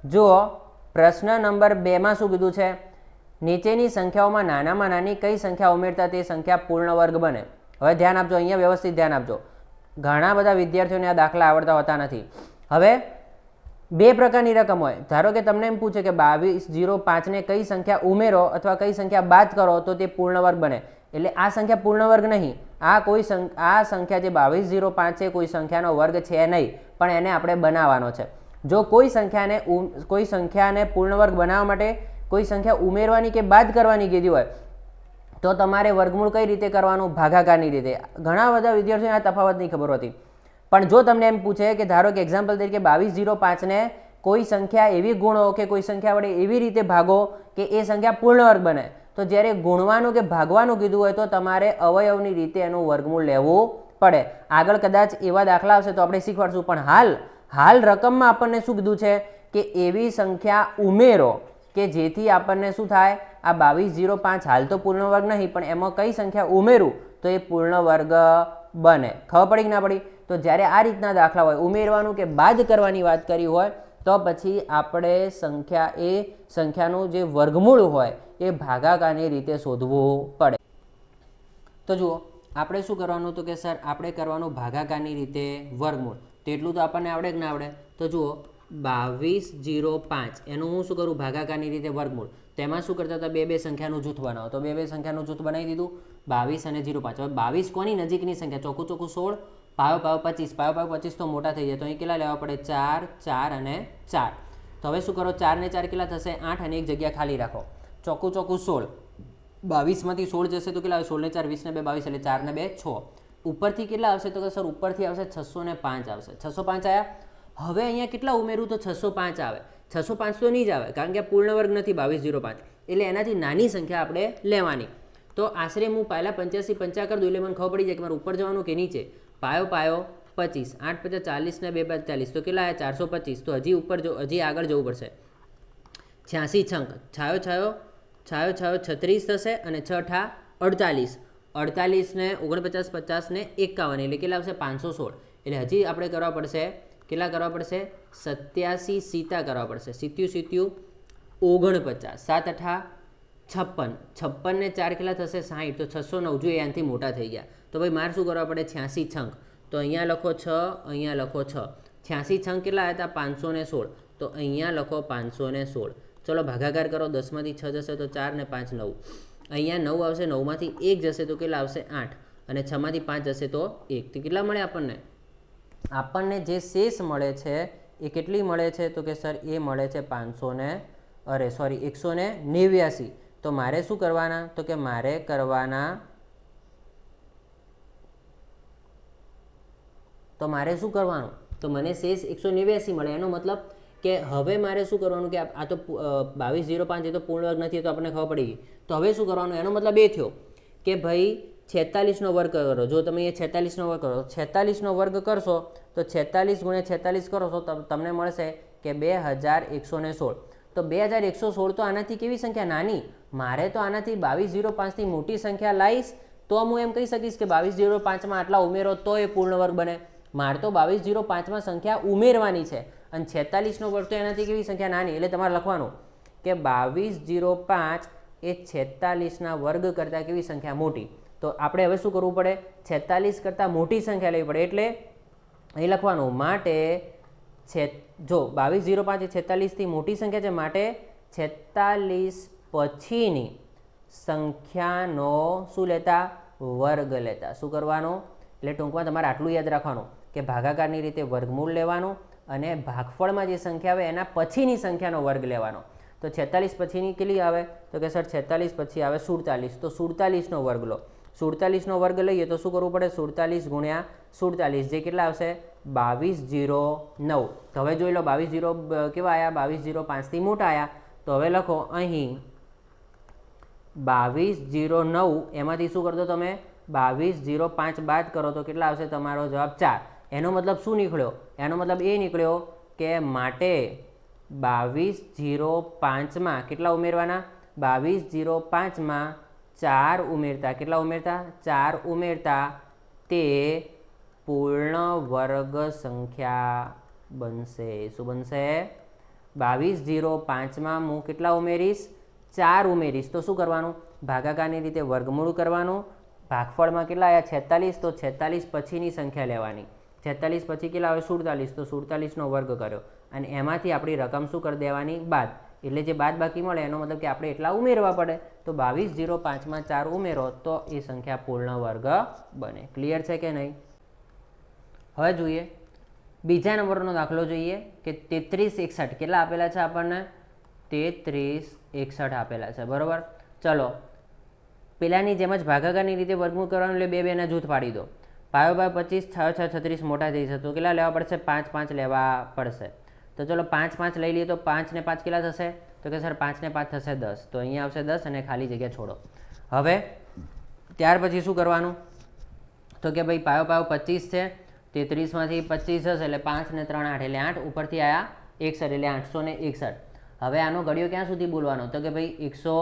જુઓ પ્રશ્ન નંબર 2 માં શું કીધું છે, નીચેની સંખ્યાઓમાં નાનામાં નાની કઈ સંખ્યા ઉમેરતા તે સંખ્યા પૂર્ણ વર્ગ બને. હવે ધ્યાન આપજો, અહીંયા વ્યવસ્થિત ધ્યાન આપજો. ઘણા બધા વિદ્યાર્થીઓને આ દાખલા આવડતા હોતા નથી. હવે બે પ્રકારની રકમ હોય. ધારો કે તમને એમ પૂછે કે 2205 ને કઈ સંખ્યા ઉમેરો અથવા કઈ સંખ્યા બાદ કરો તો તે પૂર્ણ વર્ગ બને. એટલે આ સંખ્યા પૂર્ણ વર્ગ નહીં, આ સંખ્યા જે 2205 છે કોઈ સંખ્યાનો વર્ગ છે નહીં, પણ એને આપણે બનાવવાનો છે. જો કોઈ સંખ્યાને પૂર્ણ વર્ગ બનાવવા માટે કોઈ સંખ્યા ઉમેરવાની કે બાદ કરવાની કીધી હોય તો તમારે વર્ગમૂળ કઈ રીતે કરવાનું, ભાગાકારની રીતે. ઘણા બધા વિદ્યાર્થીઓને આ તફાવત નહીં ખબર હોતી. પણ જો તમને એમ પૂછે કે ધારો કે એક્ઝામ્પલ તરીકે 2205 ને કોઈ સંખ્યા એવી ગુણો કે કોઈ સંખ્યા વડે એવી રીતે ભાગો કે એ સંખ્યા પૂર્ણ વર્ગ બને, તો જ્યારે ગુણવાનું કે ભાગવાનું કીધું હોય તો તમારે અવયવની રીતે એનું વર્ગમૂળ લેવું પડે. આગળ કદાચ એવા દાખલા આવશે તો આપણે શીખવાડશું, પણ હાલ રકમમાં આપણને શું કીધું છે કે એવી સંખ્યા ઉમેરો કે જેથી આપણને શું થાય, આ 2205 હાલ તો પૂર્ણ વર્ગ નહીં, પણ એમાં કઈ સંખ્યા ઉમેરું તો એ પૂર્ણ વર્ગ બને. ખબર પડી કે ના પડી? તો જ્યારે આ રીતના દાખલા હોય, ઉમેરવાનું કે બાદ કરવાની વાત કરી હોય તો પછી આપણે સંખ્યાનું જે વર્ગમૂળ હોય એ ભાગાકારની રીતે શોધવું પડે. તો જુઓ આપણે શું કરવાનું, તો કે સર આપણે કરવાનું ભાગાકારની રીતે વર્ગમૂળ. તેટલું તો આપણને આવડે કે ના આવડે? તો જુઓ 2205 એનું હું શું કરું, ભાગાકારની રીતે વર્ગમૂળ. તેમાં શું કરતા હતા, બે સંખ્યાનું જૂથ બનાવો. તો બે સંખ્યાનું જૂથ બનાવી દીધું, 22 અને 05. હવે 22 કોની નજીકની સંખ્યા, ચોખ્ખું 16, પાયો 25 તો મોટા થઈ જાય. તો અહીં કેટલા લેવા પડે, 4, 4 અને 4. તો હવે શું કરો, 4 ને 4 કેટલા થશે, 8 અને એક જગ્યા ખાલી રાખો. ચોખ્ખું 16, 22માંથી 16 જશે તો કેટલા આવે, 16 ને 4 20 ને 2 22, એટલે 4 ને 2 6. ઉપરથી કેટલા આવશે, તો કે સર ઉપરથી આવશે 605 આવશે. 605 આવ્યા. હવે અહીંયા કેટલા ઉમેરું તો 605 આવે. 605 તો નહીં જ આવે, કારણ કે પૂર્ણ વર્ગ નથી 2205, એટલે એનાથી નાની સંખ્યા આપણે લેવાની. તો આશરે હું પહેલાં 85 50 કરી દઉં એટલે મને ખબર પડી જાય કે મારે ઉપર જવાનું કે નીચે. પાયો 25, 8 50 40 ને 2 45, તો કેટલા આવ્યા 425. તો હજી ઉપર હજી આગળ જવું પડશે. 86 છંક, છાયો 36 થશે અને 6 ઠા 48, 48 ને 49 50 ને 51, એટલે કેટલા આવશે 516. એટલે હજી આપણે કરવા પડશે, કેટલા કરવા પડશે, 87 સીતા કરવા પડશે. 77 49, 7 અઠા 56, 56 ને 4 કેટલા થશે 60, તો 609. જો એનાથી મોટા થઈ ગયા તો ભાઈ મારે શું કરવા પડે, 86 છંક. તો અહીંયા લખો 6, અહીંયા લખો 6. 86 છંક કેટલા આવ્યા હતા 516, તો અહીંયા લખો 516. ચલો ભાગાકાર કરો, 10માંથી 6 જશે તો 4 ને 5 9. અહીંયા 9 આવશે, 9માંથી 1 જશે તો કેટલા આવશે 8, અને 6માંથી 5 જશે તો 1. તો કેટલા મળે આપણને જે શેષ મળે છે એ કેટલી મળે છે, તો કે સર એ મળે છે 189. તો મારે શું કરવાના, તો કે મારે શું કરવાનું, તો મને શેષ 189 મળે. એનો મતલબ કે હવે મારે શું કરવાનું કે આ તો 2205 એ તો પૂર્ણ વર્ગ નથી, તો આપણને ખબર પડી ગઈ. તો હવે શું કરવાનું, એનો મતલબ એ થયો કે ભાઈ 46નો વર્ગ કરો. જો તમે એ 46નો વર્ગ કરો, 46નો વર્ગ કરશો તો 46 × 46 કરો તો તમને મળશે કે 2116. તો 2116 તો આનાથી કેવી સંખ્યા નાની, મારે તો આનાથી 2205થી મોટી સંખ્યા લાવીશ તો હું એમ કહી શકીશ કે 2205માં આટલા ઉમેરો તો એ પૂર્ણ વર્ગ બને. મારે તો 2205માં સંખ્યા ઉમેરવાની છે અને 46નો વર્ગ તો એનાથી કેવી સંખ્યા નાની, એટલે તમારે લખવાનું કે 2205 એ 46ના વર્ગ કરતાં કેવી સંખ્યા મોટી. તો આપણે હવે શું કરવું પડે, 46 કરતાં મોટી સંખ્યા લેવી પડે. એટલે અહીં લખવાનું માટે જો 2205 એ 46થી મોટી સંખ્યા છે, માટે 46 પછીની સંખ્યાનો શું લેતા, વર્ગ લેતા. શું કરવાનું, એટલે ટૂંકમાં તમારે આટલું યાદ રાખવાનું કે ભાગાકારની રીતે વર્ગમૂળ લેવાનું અને ભાગફળમાં જે સંખ્યા આવે એના પછીની સંખ્યાનો વર્ગ લેવાનો. તો 46 પછીની કેટલી આવે, તો કે સર 46 પછી આવે 47, તો 47નો વર્ગ લો. 47નો વર્ગ લઈએ તો શું કરવું પડે, 47 × 47 જે કેટલા આવશે 2209. તો હવે જોઈ લો 22 કેવા આવ્યા, 2205થી મોટા આવ્યા. તો હવે લખો અહીં 2209, એમાંથી શું કરતો તમે 2205 બાદ કરો તો કેટલા આવશે, તમારો જવાબ 4. એનો મતલબ શું નીકળ્યો, એનો મતલબ એ નીકળ્યો કે માટે 2205માં કેટલા ઉમેરવાના, 2205માં 4 ઉમેરતા, કેટલા ઉમેરતા 4 ઉમેરતા તે પૂર્ણ વર્ગ સંખ્યા બનશે. શું બનશે, 2205 હું કેટલા ઉમેરીશ 4 ઉમેરીશ તો શું કરવાનું ભાગાકારની રીતે વર્ગમૂળ કરવાનું ભાગફળમાં કેટલા આવ્યા 46 તો 46 પછીની સંખ્યા લેવાની 46 પછી કેટલા આવે 47 તો 47નો વર્ગ કર્યો અને એમાંથી આપણી રકમ શું કરી દેવાની બાદ એટલે જે બાદ બાકી મળે એનો મતલબ કે આપણે એટલા ઉમેરવા પડે તો 2205 4 ઉમેરો તો એ સંખ્યા પૂર્ણ વર્ગ બને ક્લિયર છે કે નહીં હવે જોઈએ બીજા નંબરનો દાખલો જોઈએ કે 3361 કેટલા આપેલા છે આપણને 3361 આપેલા છે બરાબર ચલો પેલાની જેમ જ ભાગાકારની રીતે વર્ગમૂળ કરવાનું એટલે બે બેના જૂથ પાડી દો પાયો બાય 25 6 6 36 મોટા થઈ જશે તો કેટલા લેવા પડશે 5 5 લેવા પડશે તો ચલો 5 5 લઈ લઈએ તો 5 ને 5 કેટલા થશે તો કે સર 5 ને 5 થશે 10 તો અહીંયા આવશે 10 અને ખાલી જગ્યા છોડો હવે ત્યાર પછી શું કરવાનું તો કે ભાઈ પાયો પાયો 25 છે 33માંથી 25 જશે એટલે 5 ને 3 8 એટલે 8 ઉપરથી આવ્યા 61 એટલે 861 હવે આનો ઘડિયો ક્યાં સુધી બોલવાનો તો કે ભાઈ 100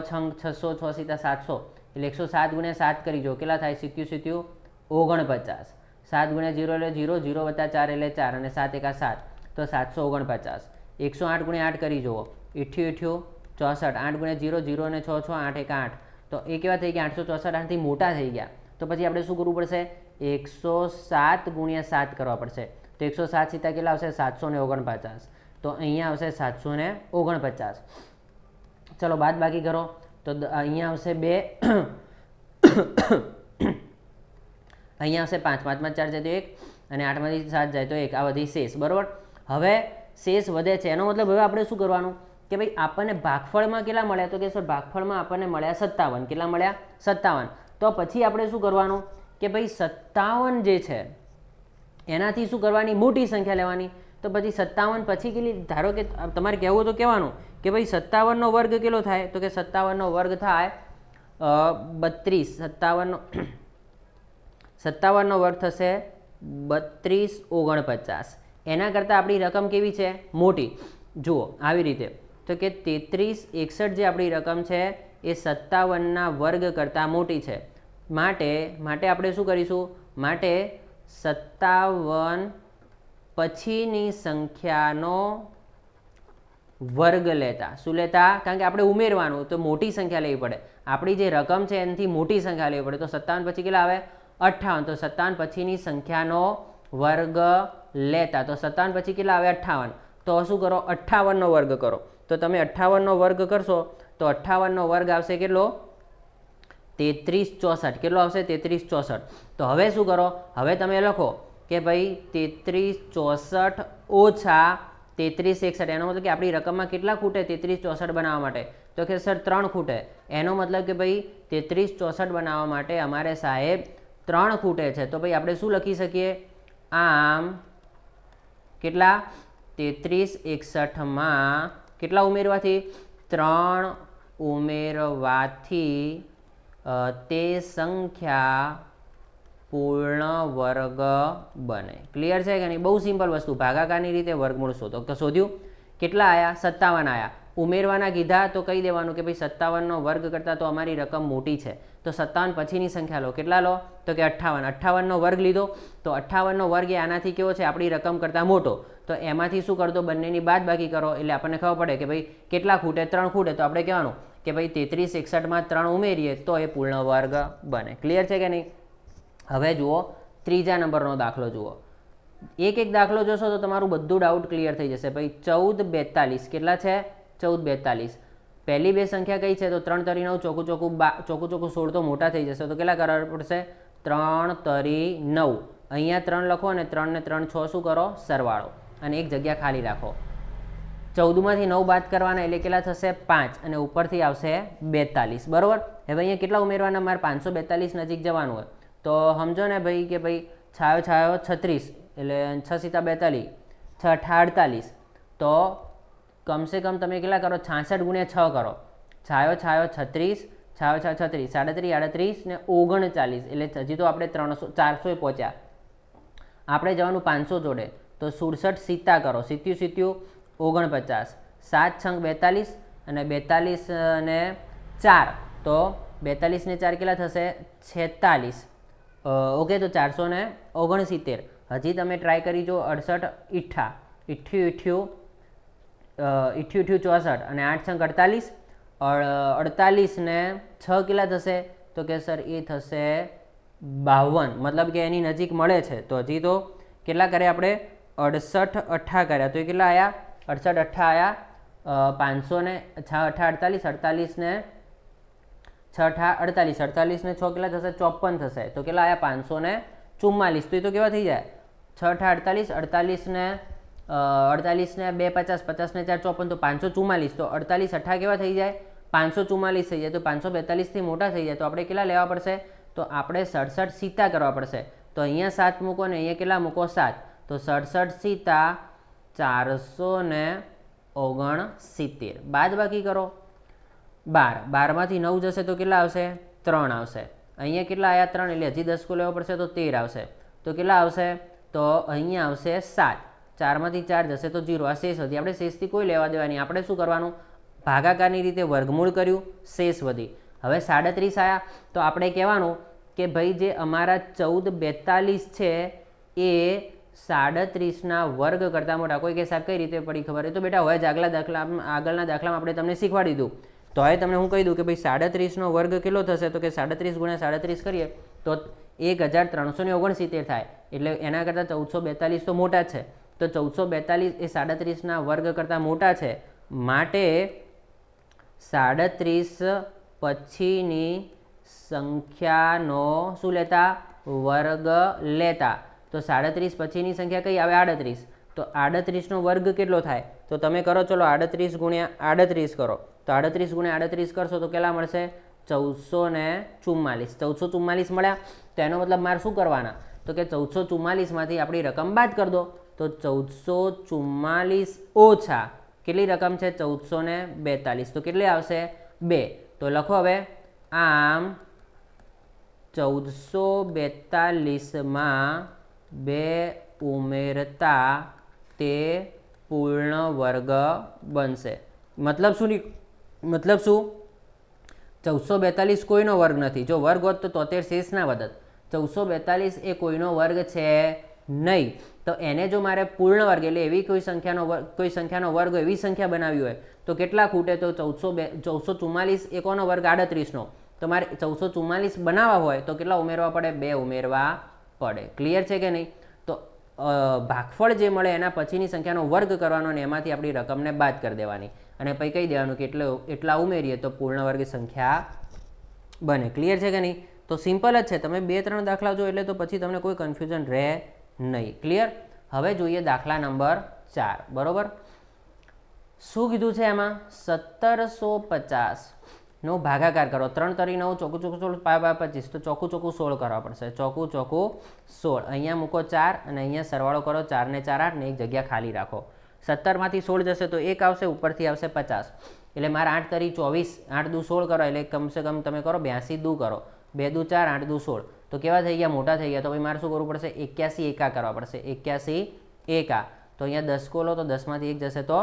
છંગ 600 6 સીતા 700 એટલે 107 ગુણ્યા 7 કરી જો કેટલા થાય 77 49 7 ગુણ્યા 0 એટલે 0 0 વત્તા 4 એટલે 4 અને 7 એકા 7 તો 749 108 ગુણ્યા 8 કરી જુઓ 88 64 8 ગુણ્યા 0 0 અને 6 6 8 એકા 8 તો એ કેવા થઈ ગયા 864 આનાથી મોટા થઈ ગયા તો પછી આપણે શું કરવું પડશે 107 ગુણ્યા 7 કરવા પડશે તો 107 સીતા કેટલા આવશે 749 તો અહીંયા આવશે 749 ચલો બાદ બાકી કરો તો અહીંયા આવશે 2 અહીંયા આવશે 5 5 માં 4 જાય તો 1 અને 8 માંથી 7 જાય તો 1 આ બધી શેષ બરાબર હવે શેષ વધે છે એનો મતલબ હવે આપણે શું કરવાનું કે ભાઈ આપણને ભાગફળમાં કેટલા મળ્યા તો કે સર ભાગફળમાં આપણને મળ્યા 57 કેટલા મળ્યા 57 તો પછી આપણે શું કરવાનું કે ભાઈ 57 જે છે એનાથી શું કરવાની મોટી સંખ્યા લેવાની તો પછી 57 પછી કેટલી ધારો કે તમારે કહેવું તો કહેવાનું કે ભાઈ 57નો વર્ગ કેટલો થાય તો કે 57નો વર્ગ થાય 32 57નો વર્ગ થશે 3249 એના કરતાં આપણી રકમ કેવી છે મોટી જુઓ આવી રીતે તો કે 3361 જે આપણી રકમ છે એ 57ના વર્ગ કરતાં મોટી છે માટે આપણે શું કરીશું માટે 57 પછીની સંખ્યાનો વર્ગ લેતા શું લેતા કારણ કે આપણે ઉમેરવાનું તો મોટી સંખ્યા લેવી પડે આપણી જે રકમ છે એનાથી મોટી સંખ્યા લેવી પડે તો 57 પછી કેટલા આવે 58 તો 57 પછીની સંખ્યાનો વર્ગ લેતા તો 57 પછી કેટલા આવે 58 તો શું કરો 58નો વર્ગ કરો તો તમે 58નો વર્ગ કરશો તો 58નો વર્ગ આવશે કેટલો 3364 કેટલો આવશે 3364 તો હવે શું કરો હવે તમે લખો કે ભાઈ 3364 ઓછા 3361 એનો મતલબ કે આપણી રકમમાં કેટલા ખૂટે 3364 બનાવવા માટે તો કે સર 3 ખૂટે એનો મતલબ કે ભાઈ 3364 બનાવવા માટે અમારે સાહેબ 3 ખૂટે છે તો ભાઈ આપણે શું લખી શકીએ આમ કેટલા 3361માં કેટલા ઉમેરવાથી 3 ઉમેરવાથી તે સંખ્યા પૂર્ણ વર્ગ બને ક્લિયર છે કે નહીં બહુ સિમ્પલ વસ્તુ ભાગાકારની રીતે વર્ગમૂળ શોધો તો શોધ્યું કેટલા આવ્યા 57 આવ્યા ઉમેરવાના કીધા તો કહી દેવાનું કે ભાઈ 57નો વર્ગ કરતાં તો અમારી રકમ મોટી છે તો 57 પછીની સંખ્યા લો કેટલા લો તો કે 58નો વર્ગ લીધો તો 58નો વર્ગ એ આનાથી કેવો છે આપણી રકમ કરતાં મોટો તો એમાંથી શું કરતો બંનેની બાદ બાકી કરો એટલે આપણને ખબર પડે કે ભાઈ કેટલા ખૂટે 3 ખૂટે તો આપણે કહેવાનું કે ભાઈ 3361માં 3 ઉમેરીએ તો એ પૂર્ણ વર્ગ બને ક્લિયર છે કે નહીં હવે જુઓ ત્રીજા નંબરનો દાખલો જુઓ એક દાખલો જોશો તો તમારું બધું ડાઉટ ક્લિયર થઈ જશે ભાઈ 1442 કેટલા છે 1442 પહેલી બે સંખ્યા કઈ છે તો 3 તરી 9 ચોકું ચોકું 16 તો મોટા થઈ જશે તો કેટલા કરવા પડશે 3 તરી 9 અહીંયા 3 લખો અને 3 ને 3 6 શું કરો સરવાળો અને એક જગ્યા ખાલી રાખો 14માંથી 9 બાદ કરવાના એટલે કેટલા થશે 5 અને ઉપરથી આવશે 42 બરાબર હવે અહીંયા કેટલા ઉમેરવાના મારે 542 નજીક જવાનું હોય તો સમજો ને ભાઈ કે ભાઈ છાયો છાયો 36 એટલે 6 સીતા 42 6 48 તો કમસે કમ તમે કેટલા કરો 66 ગુણ્યા 6 કરો છાયો છાયો 36 છાયો છાયો 36 37 38 ને 39 એટલે હજી તો આપણે 400 પહોંચ્યા આપણે જવાનું 500 જોડે તો 67 સીતા કરો 67 49 7 છંગ 42 અને 42 ને 4 તો 42 ને 4 કેટલા થશે 46 ઓકે તો 469 હજી તમે ટ્રાય કરી જો 68 88 88 64 અને 8 છંગ 48, 48 ને 6 કેટલા થશે? તો કે સર એ થશે 52, મતલબ કે એની નજીક મળે છે. તો હજી તો કેટલા કર્યા આપણે? 68 અઠ્ઠા કર્યા, તો એ કેટલા આવ્યા? 68 અઠ્ઠા આવ્યા 500 ને 6 અઠ્ઠા 48, 48 ને 6 અઠ્ઠા 48, 48 ને 6 કેટલા થશે? 54 થશે. તો કેટલા આવ્યા? 544. તો એ તો કેવા થઈ જાય? 6 અઠ્ઠા 48, 48 ને 2 50, 50 ને 4 54, તો 544. તો 48 અઠ્ઠા કેવા થઈ જાય? 544 થઈ જાય. તો 542 થી મોટા થઈ જાય. તો આપણે કેટલા લેવા પડશે? તો આપણે 67 સીતા કરવા પડશે. તો અહીંયા 7 મૂકો ને અહીંયા કેટલા મૂકો? 7. તો 67 સીતા 469. બાદ બાકી કરો 12, 12 માંથી 9 જશે તો કેટલા આવશે? 3 આવશે. અહીંયા કેટલા આવ્યા? 3, એટલે હજી 10 લેવો પડશે તો 13 આવશે. તો કેટલા આવશે? તો અહીંયા આવશે 7. 4 માંથી 4 જશે તો 0. આ શેષ વધી. આપણે શેષથી કોઈ લેવા દેવાની. આપણે શું કરવાનું? ભાગાકારની રીતે વર્ગમૂળ કર્યું, શેષ વધી. હવે 37 આવ્યા તો આપણે કહેવાનું કે ભાઈ જે અમારા 1442 છે એ 37ના વર્ગ કરતાં મોટા. કોઈ કે સાહેબ કઈ રીતે પડી ખબર? એ તો બેટા હવે જ આગળના દાખલામાં આપણે તમને શીખવાડી દીધું. તો હવે તમને હું કહી દઉં કે ભાઈ 37નો વર્ગ કેટલો થશે? તો કે 37 ગુણ્યા 37 કરીએ તો 1369 થાય. એટલે એના કરતાં 1442 તો મોટા છે. તો 1442 એ 37ના વર્ગ કરતાં મોટા છે. માટે 37 પછીની સંખ્યાનો શું લેતા? વર્ગ લેતા. તો 37 પછીની સંખ્યા કઈ આવે? 38. તો 38નો વર્ગ કેટલો થાય? તો તમે કરો, ચલો 38 ગુણ્યા 38 કરો. તો 38 ગુણ્યા 38 કરશો તો કેટલા મળશે? 1444. 1444 મળ્યા. તો એનો મતલબ મારે શું કરવાના? તો કે 1444 માંથી આપણી રકમ બાદ કરી દો. તો 1444 ઓછા કેટલી રકમ છે? 1442. તો કેટલી આવશે? 2. તો લખો હવે. આમ 1442માં 2 ઉમેરતા તે પૂર્ણ વર્ગ બનશે. મતલબ શું? 1442 કોઈનો વર્ગ નથી. જો વર્ગ હોત તો 73 શેષ ના વધત. 1442 એ કોઈનો વર્ગ છે નહીં. તો એને જો મારે પૂર્ણ વર્ગ એટલે એવી કોઈ સંખ્યાનો વર્ગ એવી સંખ્યા બનાવી હોય તો કેટલા ખૂટે? તો 1444 એ કોનો વર્ગ? 38નો. તો મારે 1444 બનાવવા હોય તો કેટલા ઉમેરવા પડે? 2 ઉમેરવા પડે. ક્લિયર છે કે નહીં? તો ભાગફળ જે મળે એના પછીની સંખ્યાનો વર્ગ કરવાનો અને એમાંથી આપણી રકમને બાદ કરી દેવાની અને પછી કહી દેવાનું કે એટલા ઉમેરીએ તો પૂર્ણ વર્ગ સંખ્યા બને. ક્લિયર છે કે નહીં? તો સિમ્પલ જ છે. તમે 2-3 દાખલા જો એટલે તો પછી તમને કોઈ કન્ફ્યુઝન રહે નહીં. ક્લિયર? હવે જોઈએ દાખલા નંબર 4. બરોબર. શું કીધું છે એમાં? 1750નો ભાગાકાર કરો. 3 તરી 9, ચોકું ચોકું 16, 5 25. તો ચોકું ચોકું 16 કરવા પડશે. ચોકું ચોકું 16. અહીંયા મૂકો 4 અને અહીંયા સરવાળો કરો. 4 ને 4 8 ને એક જગ્યા ખાલી રાખો. 17 માંથી 16 જશે તો 1 આવશે, ઉપરથી આવશે 50. એટલે મારે 8 તરી 24, 8 દુ 16 કરો. એટલે કમસે કમ તમે કરો 82 દુ કરો. 2 દુ 4, 8 દુ 16. તો કેવા થઈ ગયા? મોટા થઈ ગયા. તો ભાઈ મારે શું કરવું પડશે? 81 એકા કરવા પડશે. 81 એકા. તો અહીંયા 10 કોલો તો 10 માંથી 1 જશે તો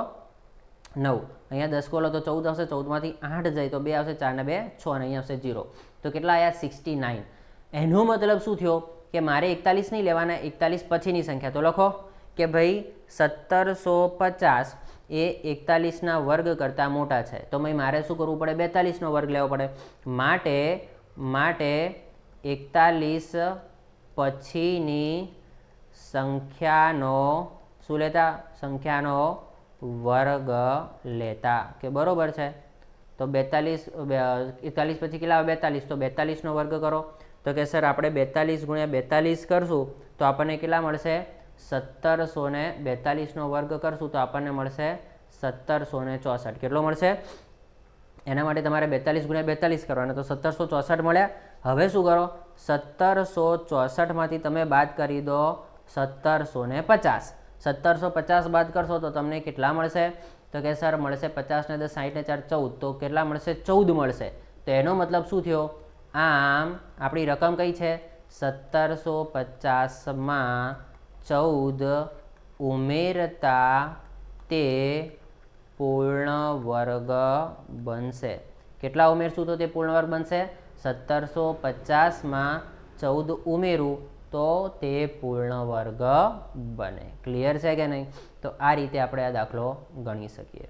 9. અહીંયા 10 કોલો તો 14 આવશે. 14 માંથી 8 જાય તો 2 આવશે. 4 ને 2 6 અને અહીંયા આવશે 0. તો કેટલા આવ્યા? 69. એનો મતલબ શું થયો? કે મારે 41 નહીં લેવાના, 41 પછીની સંખ્યા. તો લખો કે ભાઈ 1750 એ 41ના વર્ગ કરતાં મોટા છે. તો ભાઈ મારે શું કરવું પડે? 42નો વર્ગ લેવો પડે. માટે 41 પછીની સંખ્યાનો શું લેતા? સંખ્યાનો વર્ગ લેતા. કે બરોબર છે? તો 41 પછી કેટલા આવે? 42. તો 42નો વર્ગ કરો. તો કે સર આપણે 42 ગુણ્યા 42 કરશું તો આપણને કેટલા મળશે? 1742નો વર્ગ કરશું તો આપણને મળશે 1764. કેટલો મળશે? એના માટે તમારે 42 ગુણ્યા 42 કરવાના. તો 1764 મળ્યા. હવે શું કરો? 1764 માંથી તમે બાદ કરી દો 1750. 1750 બાદ કરશો તો તમને કેટલા મળશે? તો કે સર મળશે 50 ને 10 60 ને 4 14. તો કેટલા મળશે? 14 મળશે. તો એનો મતલબ શું થયો? આમ આપણી રકમ કઈ છે? 1750માં 14 ઉમેરતા તે પૂર્ણ વર્ગ બનશે. કેટલા ઉમેરશું તો તે પૂર્ણ વર્ગ બનશે? 1750માં 14 ઉમેરું તો તે પૂર્ણ વર્ગ બને. ક્લિયર છે કે નહીં? તો આ રીતે આપણે આ દાખલો ગણી શકીએ.